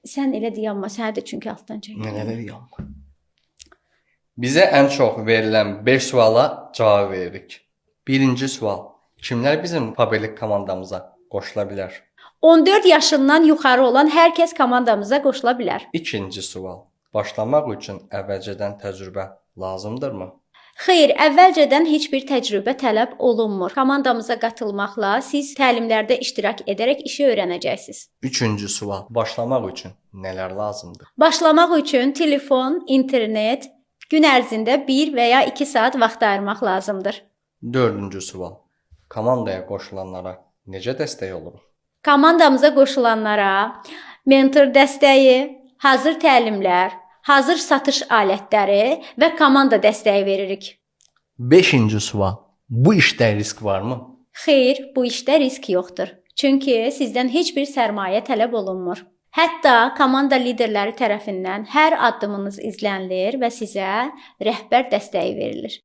Sən elə deyəmma, sənə də çünki altdan çək. Nələr yanma. Bizə ən çox verilən 5 suala cavab veririk. Birinci sual. Kimlər bizim Pabelik komandamıza qoşula bilər? 14 yaşından yuxarı olan hər kəs komandamıza qoşula bilər. İkinci sual. Başlamaq üçün əvvəlcədən təcrübə lazımdırmı? Xeyr, əvvəlcədən heç bir təcrübə tələb olunmur. Komandamıza qatılmaqla siz təlimlərdə iştirak edərək işi öyrənəcəksiniz. Üçüncü sual. Başlamaq üçün nələr lazımdır? Başlamaq üçün telefon, internet, gün ərzində 1 və ya 2 saat vaxt ayırmaq lazımdır. Dördüncü sual. Komandaya qoşulanlara necə dəstək oluruq? Komandamıza qoşulanlara mentor dəstəyi, hazır təlimlər, hazır satış alətləri və komanda dəstəyi veririk. Beşinci sual. Bu işdə risk varmı? Xeyr, bu işdə risk yoxdur. Çünki sizdən heç bir sərmayə tələb olunmur. Hətta komanda liderləri tərəfindən hər addımınız izlənilir və sizə rəhbər dəstəyi verilir.